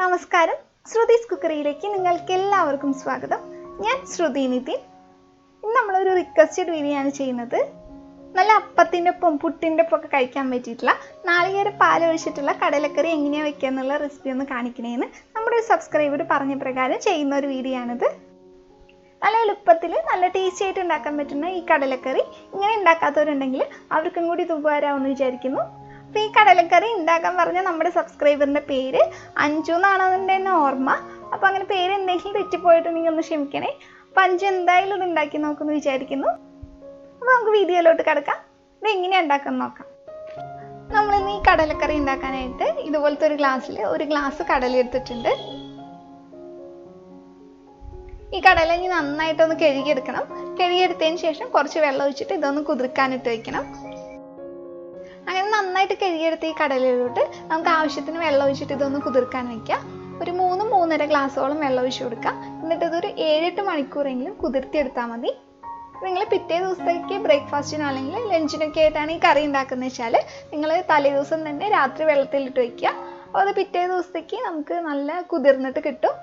നമസ്കാരം, ശ്രുതിസ് കുക്കറിയിലേക്ക് നിങ്ങൾക്ക് എല്ലാവർക്കും സ്വാഗതം. ഞാൻ ശ്രുതി നിതിൻ. ഇന്ന് നമ്മളൊരു റിക്വസ്റ്റഡ് വീഡിയോ ആണ് ചെയ്യുന്നത്. നല്ല അപ്പത്തിൻ്റെ ഒപ്പം പുട്ടിൻ്റെ ഒപ്പം ഒക്കെ കഴിക്കാൻ പറ്റിയിട്ടുള്ള നാളികേര പാലൊഴിച്ചിട്ടുള്ള കടലക്കറി എങ്ങനെയാണ് വെക്കുക എന്നുള്ള റെസിപ്പി ഒന്ന് കാണിക്കണേന്ന് നമ്മുടെ ഒരു സബ്സ്ക്രൈബർ പറഞ്ഞ പ്രകാരം ചെയ്യുന്ന ഒരു വീഡിയോ ആണിത്. നല്ല എളുപ്പത്തിൽ നല്ല ടേസ്റ്റി ആയിട്ട് ഉണ്ടാക്കാൻ പറ്റുന്ന ഈ കടലക്കറി ഇങ്ങനെ ഉണ്ടാക്കാത്തവരുണ്ടെങ്കിൽ അവർക്കും കൂടി ഇത് ഉപകാരമാവുമെന്ന് വിചാരിക്കുന്നു. അപ്പോൾ ഈ കടലക്കറി ഉണ്ടാക്കാൻ പറഞ്ഞ നമ്മുടെ സബ്സ്ക്രൈബറിൻ്റെ പേര് അഞ്ജു എന്നാണെന്നെ ഓർമ്മ. അപ്പോൾ അങ്ങനെ പേര് എന്തെങ്കിലും തെറ്റിപ്പോയിട്ടുണ്ടെങ്കിൽ ഒന്ന് ക്ഷമിക്കണേ. അപ്പോൾ അഞ്ജു എന്തായാലും ഇത് ഉണ്ടാക്കി നോക്കുമെന്ന് വിചാരിക്കുന്നു. അപ്പോൾ നമുക്ക് വീഡിയോയിലോട്ട് കിടക്കാം. ഇത് എങ്ങനെയാണ് ഉണ്ടാക്കാൻ നോക്കാം. നമ്മളിന്ന് ഈ കടലക്കറി ഉണ്ടാക്കാനായിട്ട് ഇതുപോലത്തെ ഒരു ഗ്ലാസ് കടല എടുത്തിട്ടുണ്ട്. ഈ കടല ഇനി നന്നായിട്ടൊന്ന് കഴുകിയെടുക്കണം. കഴുകിയെടുത്തതിന് ശേഷം കുറച്ച് വെള്ളം ഒഴിച്ചിട്ട് ഇതൊന്ന് കുതിർക്കാനിട്ട് വയ്ക്കണം. അങ്ങനെ നന്നായിട്ട് കഴുകിയെടുത്ത് ഈ കടലയിലോട്ട് നമുക്ക് ആവശ്യത്തിന് വെള്ളം ഒഴിച്ചിട്ട് ഇതൊന്ന് കുതിർക്കാൻ വയ്ക്കാം. ഒരു 3-3.5 ഗ്ലാസ്സോളം വെള്ളം ഒഴിച്ച് കൊടുക്കാം. എന്നിട്ട് ഇതൊരു 7-8 മണിക്കൂറെങ്കിലും കുതിർത്തിയെടുത്താൽ മതി. നിങ്ങൾ പിറ്റേ ദിവസത്തേക്ക് ബ്രേക്ക്ഫാസ്റ്റിനോ അല്ലെങ്കിൽ ലഞ്ചിനൊക്കെ ആയിട്ടാണ് ഈ കറി ഉണ്ടാക്കുന്നത് വെച്ചാൽ നിങ്ങൾ തലേ ദിവസം തന്നെ രാത്രി വെള്ളത്തിലിട്ട് വയ്ക്കുക. അപ്പോൾ അത് പിറ്റേ ദിവസത്തേക്ക് നമുക്ക് നല്ല കുതിർന്നിട്ട് കിട്ടും.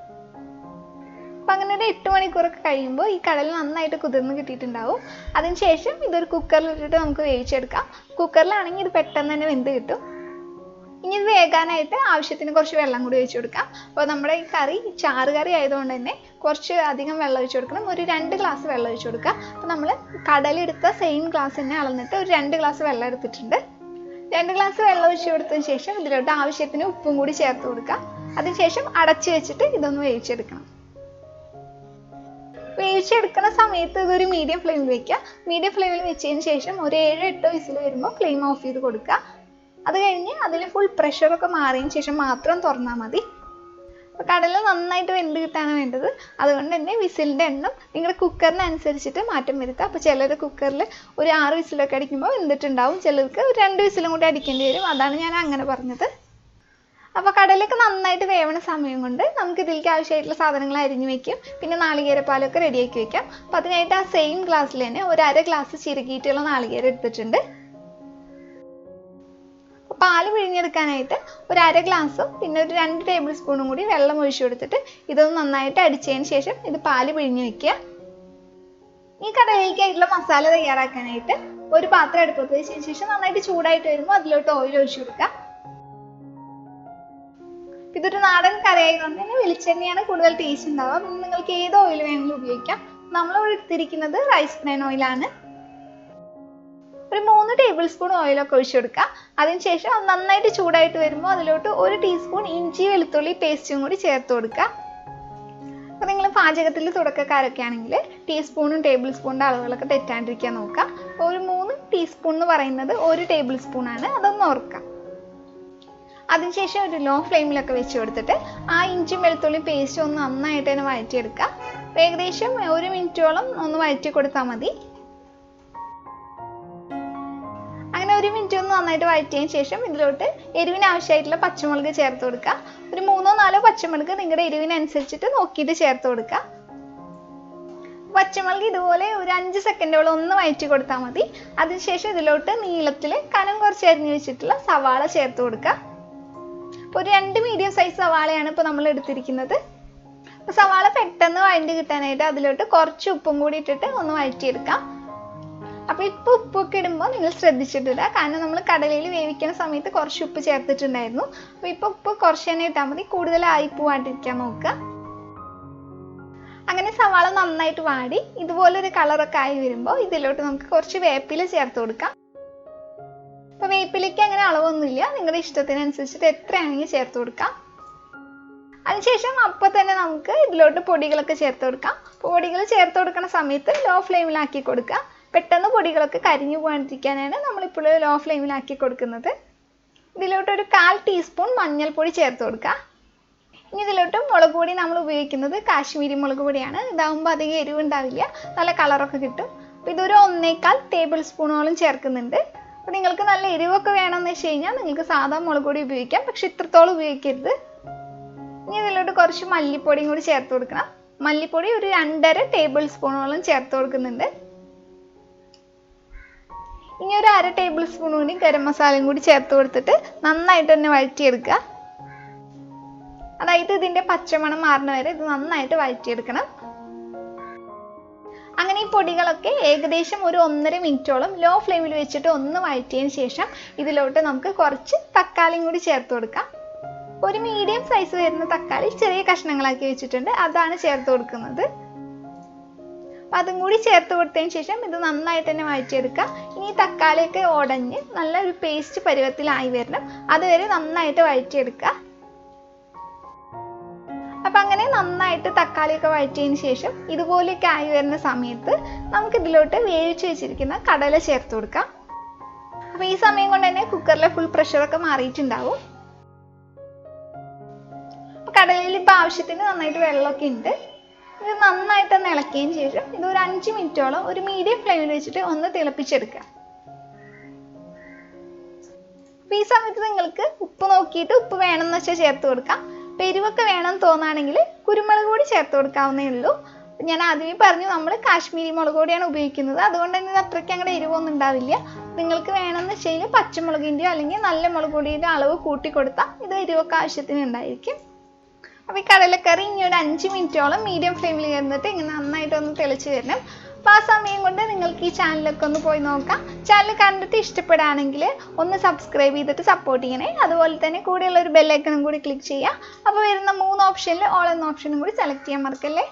അപ്പം അങ്ങനെ ഒരു 8 മണിക്കൂറൊക്കെ കഴിയുമ്പോൾ ഈ കടൽ നന്നായിട്ട് കുതിർന്ന് കിട്ടിയിട്ടുണ്ടാവും. അതിനുശേഷം ഇതൊരു കുക്കറിലിട്ടിട്ട് നമുക്ക് വേവിച്ചെടുക്കാം. കുക്കറിലാണെങ്കിൽ ഇത് പെട്ടെന്ന് തന്നെ വെന്ത് കിട്ടും. ഇനി ഇത് വേകാനായിട്ട് ആവശ്യത്തിന് കുറച്ച് വെള്ളം കൂടി ഒഴിച്ചു കൊടുക്കാം. അപ്പോൾ നമ്മുടെ ഈ കറി ചാറ് കറി ആയതുകൊണ്ട് തന്നെ കുറച്ച് അധികം വെള്ളം ഒഴിച്ചു കൊടുക്കണം. ഒരു 2 ഗ്ലാസ് വെള്ളം ഒഴിച്ചു കൊടുക്കുക. അപ്പോൾ നമ്മൾ കടലെടുത്ത സെയിം ഗ്ലാസ് തന്നെ അളന്നിട്ട് ഒരു 2 ഗ്ലാസ് വെള്ളം എടുത്തിട്ടുണ്ട്. 2 ഗ്ലാസ് വെള്ളം ഒഴിച്ചു കൊടുത്തതിന് ശേഷം ഇതിലോട്ട് ആവശ്യത്തിന് ഉപ്പും കൂടി ചേർത്ത് കൊടുക്കുക. അതിനുശേഷം അടച്ചു വെച്ചിട്ട് ഇതൊന്ന് വേവിച്ചെടുക്കണം. വേവിച്ചെടുക്കുന്ന സമയത്ത് ഇതൊരു മീഡിയം ഫ്ലെയിമിൽ വെക്കുക. മീഡിയം ഫ്ലെയിമിൽ വെച്ചതിന് ശേഷം ഒരു 7-8 വിസിൽ വരുമ്പോൾ ഫ്ലെയിം ഓഫ് ചെയ്ത് കൊടുക്കുക. അത് കഴിഞ്ഞ് അതിൽ ഫുൾ പ്രഷറൊക്കെ മാറിയതിന് ശേഷം മാത്രം തുറന്നാൽ മതി. അപ്പോൾ കടല നന്നായിട്ട് വെന്ത് കിട്ടാണ് വേണ്ടത്. അതുകൊണ്ട് തന്നെ വിസിലിൻ്റെ എണ്ണം നിങ്ങളുടെ കുക്കറിനനുസരിച്ചിട്ട് മാറ്റം വരുത്തുക. അപ്പോൾ ചിലർ കുക്കറിൽ ഒരു 6 വിസിലൊക്കെ അടിക്കുമ്പോൾ വെന്തിട്ടുണ്ടാവും. ചിലർക്ക് ഒരു 2 വിസിലും കൂടി അടിക്കേണ്ടി വരും. അതാണ് ഞാൻ അങ്ങനെ പറഞ്ഞത്. അപ്പോൾ കടലൊക്കെ നന്നായിട്ട് വേവണ സമയം കൊണ്ട് നമുക്ക് ഇതിലേക്ക് ആവശ്യമായിട്ടുള്ള സാധനങ്ങൾ അരിഞ്ഞു വെക്കും. പിന്നെ നാളികേരപ്പാലൊക്കെ റെഡിയാക്കി വെക്കാം. അപ്പോൾ അതിനായിട്ട് ആ സെയിം ഗ്ലാസ്സിൽ തന്നെ ഒരു 1/2 ഗ്ലാസ് ചിരകിയിട്ടുള്ള നാളികേരം എടുത്തിട്ടുണ്ട്. പാല് പിഴിഞ്ഞെടുക്കാനായിട്ട് ഒരു 1/2 ഗ്ലാസ്സും പിന്നെ ഒരു 2 ടേബിൾ സ്പൂണും കൂടി വെള്ളം ഒഴിച്ചു കൊടുത്തിട്ട് ഇതൊന്ന് നന്നായിട്ട് അടിച്ചതിന് ശേഷം ഇത് പാല് പിഴിഞ്ഞ് വെക്കുക. ഈ കടലയ്ക്കായിട്ടുള്ള മസാല തയ്യാറാക്കാനായിട്ട് ഒരു പാത്രം അടുപ്പത്ത് വെച്ചതിന് ശേഷം നന്നായിട്ട് ചൂടായിട്ട് വരുമ്പോൾ അതിലോട്ട് ഓയിൽ ഒഴിച്ചു കൊടുക്കുക. ഇതൊരു നാടൻ കറി ആയതുകൊണ്ട് തന്നെ വെളിച്ചെണ്ണയാണ് കൂടുതൽ ടേസ്റ്റ് ഉണ്ടാവുക. പിന്നെ നിങ്ങൾക്ക് ഏത് ഓയിൽ വേണമെങ്കിലും ഉപയോഗിക്കാം. നമ്മളിവിടെ എടുത്തിരിക്കുന്നത് റൈസ് ബ്രാൻ ഓയിലാണ്. ഒരു 3 ടേബിൾ സ്പൂൺ ഓയിലൊക്കെ ഒഴിച്ചു കൊടുക്കുക. അതിനുശേഷം അത് നന്നായിട്ട് ചൂടായിട്ട് വരുമ്പോൾ അതിലോട്ട് 1 ടീസ്പൂൺ ഇഞ്ചി വെളുത്തുള്ളി പേസ്റ്റും കൂടി ചേർത്ത് കൊടുക്കുക. അപ്പോൾ നിങ്ങൾ പാചകത്തിൽ തുടക്കക്കാരൊക്കെ ആണെങ്കിൽ ടീസ്പൂണും ടേബിൾ സ്പൂണിൻ്റെ അളവുകളൊക്കെ തെറ്റാണ്ടിരിക്കാൻ നോക്കുക. അപ്പോൾ ഒരു 3 ടീസ്പൂൺ എന്ന് പറയുന്നത് 1 ടേബിൾ സ്പൂണാണ്. അതൊന്ന് ഓർക്കുക. അതിനുശേഷം ഒരു ലോ ഫ്ലെയിമിലൊക്കെ വെച്ച് കൊടുത്തിട്ട് ആ ഇഞ്ചി വെളുത്തുള്ളി പേസ്റ്റ് ഒന്ന് നന്നായിട്ട് തന്നെ വഴറ്റിയെടുക്കുക. ഏകദേശം 1 മിനിറ്റോളം ഒന്ന് വഴറ്റി കൊടുത്താൽ മതി. അങ്ങനെ 1 മിനിറ്റ് ഒന്ന് നന്നായിട്ട് വഴറ്റിയതിന് ശേഷം ഇതിലോട്ട് എരിവിന് ആവശ്യമായിട്ടുള്ള പച്ചമുളക് ചേർത്ത് കൊടുക്കുക. ഒരു 3-4 പച്ചമുളക് നിങ്ങളുടെ എരിവിനനുസരിച്ചിട്ട് നോക്കിയിട്ട് ചേർത്ത് കൊടുക്കുക. പച്ചമുളക് ഇതുപോലെ ഒരു 5 സെക്കൻഡോളം ഒന്ന് വഴറ്റി കൊടുത്താൽ മതി. അതിനുശേഷം ഇതിലോട്ട് നീളത്തിൽ കനം കുറച്ച് അരിഞ്ഞ് വെച്ചിട്ടുള്ള സവാള ചേർത്ത് കൊടുക്കുക. അപ്പോൾ ഒരു 2 മീഡിയം സൈസ് സവാളയാണ് ഇപ്പോൾ നമ്മൾ എടുത്തിരിക്കുന്നത്. അപ്പോൾ സവാള പെട്ടെന്ന് വഴണ്ടി കിട്ടാനായിട്ട് അതിലോട്ട് കുറച്ച് ഉപ്പും കൂടി ഇട്ടിട്ട് ഒന്ന് വഴറ്റിയെടുക്കാം. അപ്പോൾ ഇപ്പോൾ ഉപ്പൊക്കെ ഇടുമ്പോൾ നിങ്ങൾ ശ്രദ്ധിച്ചിട്ടില്ല. കാരണം നമ്മൾ കടലയിൽ വേവിക്കുന്ന സമയത്ത് കുറച്ച് ഉപ്പ് ചേർത്തിട്ടുണ്ടായിരുന്നു. അപ്പോൾ ഇപ്പോൾ ഉപ്പ് കുറച്ച് തന്നെ ഇട്ടാൽ മതി. കൂടുതലായി പോവാണ്ടിരിക്കാൻ നോക്കുക. അങ്ങനെ സവാള നന്നായിട്ട് വാടി ഇതുപോലൊരു കളറൊക്കെ ആയി വരുമ്പോൾ ഇതിലോട്ട് നമുക്ക് കുറച്ച് വേപ്പില ചേർത്ത് കൊടുക്കാം. അപ്പോൾ വേപ്പിലേക്ക് അങ്ങനെ അളവൊന്നുമില്ല. നിങ്ങളുടെ ഇഷ്ടത്തിനനുസരിച്ചിട്ട് എത്രയാണെങ്കിൽ ചേർത്ത് കൊടുക്കാം. അതിനുശേഷം അപ്പോൾ തന്നെ നമുക്ക് ഇതിലോട്ട് പൊടികളൊക്കെ ചേർത്ത് കൊടുക്കാം. പൊടികൾ ചേർത്ത് കൊടുക്കുന്ന സമയത്ത് ലോ ഫ്ലെയിമിലാക്കി കൊടുക്കുക. പെട്ടെന്ന് പൊടികളൊക്കെ കരിഞ്ഞു പോകാണ്ടിരിക്കാനാണ് നമ്മളിപ്പോൾ ലോ ഫ്ലെയിമിലാക്കി കൊടുക്കുന്നത്. ഇതിലോട്ട് ഒരു 1/4 ടീസ്പൂൺ മഞ്ഞൾപ്പൊടി ചേർത്ത് കൊടുക്കുക. ഇനി ഇതിലോട്ട് മുളക് പൊടി നമ്മൾ ഉപയോഗിക്കുന്നത് കാശ്മീരി മുളക് പൊടിയാണ്. ഇതാകുമ്പോൾ അധികം എരിവുണ്ടാവില്ല, നല്ല കളറൊക്കെ കിട്ടും. അപ്പോൾ ഇതൊരു 1.25 ടേബിൾ സ്പൂണോളം ചേർക്കുന്നുണ്ട്. അപ്പോൾ നിങ്ങൾക്ക് നല്ല എരിവൊക്കെ വേണമെന്ന് വെച്ച് കഴിഞ്ഞാൽ നിങ്ങൾക്ക് സാധാ മുളക് പൊടി ഉപയോഗിക്കാം. പക്ഷെ ഇത്രത്തോളം ഉപയോഗിക്കരുത്. ഇനി ഇതിലോട്ട് കുറച്ച് മല്ലിപ്പൊടിയും കൂടി ചേർത്ത് കൊടുക്കണം. മല്ലിപ്പൊടി ഒരു 2.5 ടേബിൾ സ്പൂണോളം ചേർത്ത് കൊടുക്കുന്നുണ്ട്. ഇനി ഒരു 1/2 ടേബിൾ സ്പൂൺ കൂടി ഗരം മസാലയും കൂടി ചേർത്ത് കൊടുത്തിട്ട് നന്നായിട്ട് തന്നെ വഴറ്റിയെടുക്കുക. അതായത് ഇതിന്റെ പച്ചമണം മാറുന്ന വരെ ഇത് നന്നായിട്ട് വഴറ്റിയെടുക്കണം. അങ്ങനെ ഈ പൊടികളൊക്കെ ഏകദേശം ഒരു 1.5 മിനിറ്റോളം ലോ ഫ്ലെയിമിൽ വെച്ചിട്ട് ഒന്ന് വഴറ്റിയതിന് ശേഷം ഇതിലോട്ട് നമുക്ക് കുറച്ച് തക്കാളിയും കൂടി ചേർത്ത് കൊടുക്കാം. ഒരു മീഡിയം സൈസ് വരുന്ന തക്കാളി ചെറിയ കഷ്ണങ്ങളാക്കി വെച്ചിട്ടുണ്ട്, അതാണ് ചേർത്ത് കൊടുക്കുന്നത്. അതും കൂടി ചേർത്ത് കൊടുത്തതിന് ശേഷം ഇത് നന്നായിട്ട് തന്നെ വഴറ്റിയെടുക്കുക. ഇനി തക്കാളിയൊക്കെ ഉടഞ്ഞ് നല്ലൊരു പേസ്റ്റ് പരുവത്തിലായി വരണം, അതുവരെ നന്നായിട്ട് വഴറ്റിയെടുക്കുക. അപ്പം അങ്ങനെ നന്നായിട്ട് തക്കാളിയൊക്കെ വഴറ്റിയതിന് ശേഷം ഇതുപോലെയൊക്കെ ആയി വരുന്ന സമയത്ത് നമുക്ക് ഇതിലോട്ട് വേവിച്ച് വെച്ചിരിക്കുന്ന കടല ചേർത്ത് കൊടുക്കാം. അപ്പം ഈ സമയം കൊണ്ട് തന്നെ കുക്കറിലെ ഫുൾ പ്രഷറൊക്കെ മാറിയിട്ടുണ്ടാവും. കടലയിൽ ഇപ്പം ആവശ്യത്തിന് നന്നായിട്ട് വെള്ളമൊക്കെ ഉണ്ട്. ഇത് നന്നായിട്ടൊന്ന് ഇളക്കിയതിന് ശേഷം ഇത് ഒരു 5 മിനിറ്റോളം ഒരു മീഡിയം ഫ്ലെയിമിൽ വെച്ചിട്ട് ഒന്ന് തിളപ്പിച്ചെടുക്കുക. അപ്പം ഈ സമയത്ത് നിങ്ങൾക്ക് ഉപ്പ് നോക്കിയിട്ട് ഉപ്പ് വേണമെന്ന് വെച്ചാൽ ചേർത്ത് കൊടുക്കാം. എരിവൊക്കെ വേണമെന്ന് തോന്നുകയാണെങ്കിൽ കുരുമുളക് പൊടി ചേർത്ത് കൊടുക്കാവുന്നേ ഉള്ളൂ. ഞാൻ ആദ്യമേ പറഞ്ഞു നമ്മൾ കാശ്മീരി മുളക് പൊടിയാണ് ഉപയോഗിക്കുന്നത്, അതുകൊണ്ട് തന്നെ ഇത് അത്രയ്ക്ക് അങ്ങോട്ട് എരിവൊന്നും ഉണ്ടാവില്ല. നിങ്ങൾക്ക് വേണമെന്ന് വെച്ചാൽ പച്ചമുളകിൻ്റെയോ അല്ലെങ്കിൽ നല്ല മുളക് പൊടിയുടെ അളവ് കൂട്ടി കൊടുത്താൽ ഇത് എരിവൊക്കെ ആവശ്യത്തിന് ഉണ്ടായിരിക്കും. അപ്പോൾ ഈ കടലക്കറി ഇനി ഒരു 5 മിനിറ്റോളം മീഡിയം ഫ്ലെയിമിൽ കിടന്നിട്ട് ഇങ്ങനെ നന്നായിട്ടൊന്ന് തിളച്ച് വരണം. അപ്പോൾ ആ സമയം കൊണ്ട് നിങ്ങൾക്ക് ഈ ചാനലൊക്കെ ഒന്ന് പോയി നോക്കാം. ചാനൽ കണ്ടിട്ട് ഇഷ്ടപ്പെടുകയാണെങ്കിൽ ഒന്ന് സബ്സ്ക്രൈബ് ചെയ്തിട്ട് സപ്പോർട്ട് ചെയ്യണേ. അതുപോലെ തന്നെ കൂടെയുള്ള ഒരു ബെല്ലൈക്കണും കൂടി ക്ലിക്ക് ചെയ്യുക. അപ്പോൾ വരുന്ന 3 ഓപ്ഷനിൽ ഓൾ എന്ന ഓപ്ഷനും കൂടി സെലക്ട് ചെയ്യാൻ മറക്കല്ലേ.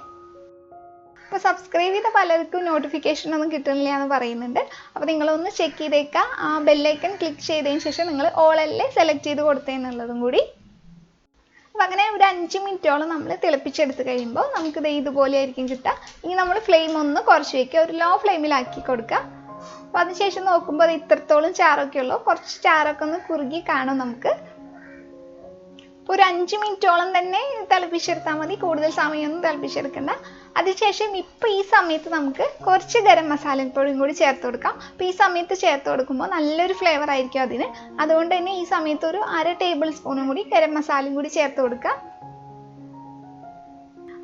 അപ്പോൾ സബ്സ്ക്രൈബ് ചെയ്ത പലർക്കും നോട്ടിഫിക്കേഷൻ ഒന്നും കിട്ടുന്നില്ല എന്ന് പറയുന്നുണ്ട്. അപ്പോൾ നിങ്ങളൊന്ന് ചെക്ക് ചെയ്തേക്കുക. ആ ബെല്ലൈക്കൺ ക്ലിക്ക് ചെയ്തതിന് ശേഷം നിങ്ങൾ ഓളല്ലേ സെലക്ട് ചെയ്ത് കൊടുത്തതെന്നുള്ളതും കൂടി. അപ്പം അങ്ങനെ ഒരു 5 മിനിറ്റോളം നമ്മൾ തിളപ്പിച്ചെടുത്ത് കഴിയുമ്പോൾ നമുക്കിത് ഇതുപോലെ ആയിരിക്കും കിട്ടുക. ഇനി നമ്മൾ ഫ്ലെയിം ഒന്ന് കുറച്ച് വയ്ക്കുക, ഒരു ലോ ഫ്ലെയിമിലാക്കി കൊടുക്കുക. അപ്പോൾ അതിനുശേഷം നോക്കുമ്പോൾ അത് ഇത്രത്തോളം ചാറൊക്കെ ഉള്ളൂ, കുറച്ച് ചാറൊക്കെ ഒന്ന് കുറുകി കാണും നമുക്ക്. ഒരു 5 മിനിറ്റോളം തന്നെ തിളപ്പിച്ചെടുത്താൽ മതി, കൂടുതൽ സമയമൊന്നും തിളപ്പിച്ചെടുക്കണ്ട. അതിനുശേഷം ഇപ്പോൾ ഈ സമയത്ത് നമുക്ക് കുറച്ച് ഗരം മസാലപ്പൊടിയും കൂടി ചേർത്ത് കൊടുക്കാം. അപ്പോൾ ഈ സമയത്ത് ചേർത്ത് കൊടുക്കുമ്പോൾ നല്ലൊരു ഫ്ലേവർ ആയിരിക്കും അതിന്. അതുകൊണ്ട് തന്നെ ഈ സമയത്ത് ഒരു 1/2 ടേബിൾ സ്പൂണും കൂടി ഗരം മസാലയും കൂടി ചേർത്ത് കൊടുക്കാം.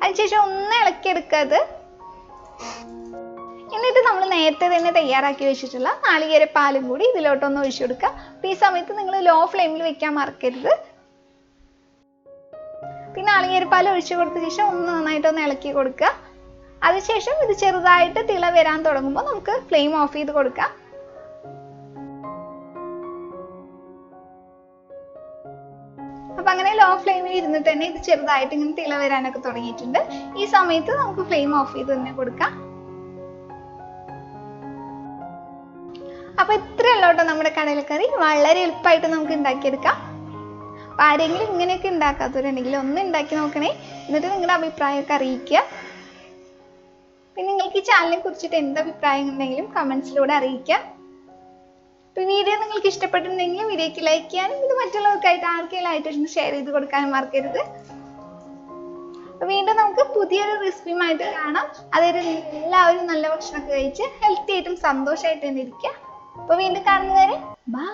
അതിനുശേഷം ഒന്ന് ഇളക്കിയെടുക്കുക. എന്നിട്ട് നമ്മൾ നേരത്തെ തന്നെ തയ്യാറാക്കി വെച്ചിട്ടുള്ള നാളികേരപ്പാലും കൂടി ഇതിലോട്ടൊന്ന് ഒഴിച്ചു കൊടുക്കുക. അപ്പോൾ ഈ സമയത്ത് നിങ്ങൾ ലോ ഫ്ലെയിമിൽ വെക്കാൻ മറക്കരുത്. പിന്നെ നാളികേരപ്പാൽ ഒഴിച്ചു കൊടുത്ത ശേഷം ഒന്ന് നന്നായിട്ടൊന്ന് ഇളക്കി കൊടുക്കുക. അതിനുശേഷം ഇത് ചെറുതായിട്ട് തിള വരാൻ തുടങ്ങുമ്പോൾ നമുക്ക് ഫ്ലെയിം ഓഫ് ചെയ്ത് കൊടുക്കാം. അപ്പം അങ്ങനെ ലോ ഫ്ലെയിമിൽ ഇരുന്നിട്ട് തന്നെ ഇത് ചെറുതായിട്ട് ഇങ്ങനെ തിള വരാനൊക്കെ തുടങ്ങിയിട്ടുണ്ട്. ഈ സമയത്ത് നമുക്ക് ഫ്ലെയിം ഓഫ് ചെയ്ത് തന്നെ കൊടുക്കാം. അപ്പം ഇത്രയല്ല കേട്ടോ നമ്മുടെ കടലക്കറി. വളരെ എളുപ്പമായിട്ട് നമുക്ക് ഉണ്ടാക്കിയെടുക്കാം. അപ്പോൾ ആരെങ്കിലും ഇങ്ങനെയൊക്കെ ഉണ്ടാക്കാത്തവരുണ്ടെങ്കിൽ ഒന്ന് ഉണ്ടാക്കി നോക്കണേ. എന്നിട്ട് നിങ്ങളുടെ അഭിപ്രായമൊക്കെ അറിയിക്കുക. പിന്നെ നിങ്ങൾക്ക് ഈ ചാനലിനെ കുറിച്ചിട്ട് എന്ത് അഭിപ്രായം ഉണ്ടെങ്കിലും കമൻസിലൂടെ അറിയിക്കുക. അപ്പോൾ വീഡിയോ നിങ്ങൾക്ക് ഇഷ്ടപ്പെട്ടിട്ടുണ്ടെങ്കിൽ വീഡിയോക്ക് ലൈക്ക് ചെയ്യാനും ഇത് മറ്റുള്ളവർക്കായിട്ട് ആർക്കെങ്കിലും ആയിട്ട് ഷെയർ ചെയ്ത് കൊടുക്കാനും മറക്കരുത്. അപ്പോൾ വീണ്ടും നമുക്ക് പുതിയൊരു റെസിപ്പിയുമായിട്ട് കാണാം. അതായത് എല്ലാവരും നല്ല ഭക്ഷണമൊക്കെ കഴിച്ച് ഹെൽത്തി ആയിട്ടും സന്തോഷമായിട്ടും ഇരിക്കുക. അപ്പോൾ വീണ്ടും കാണുന്നവരെ ബൈ.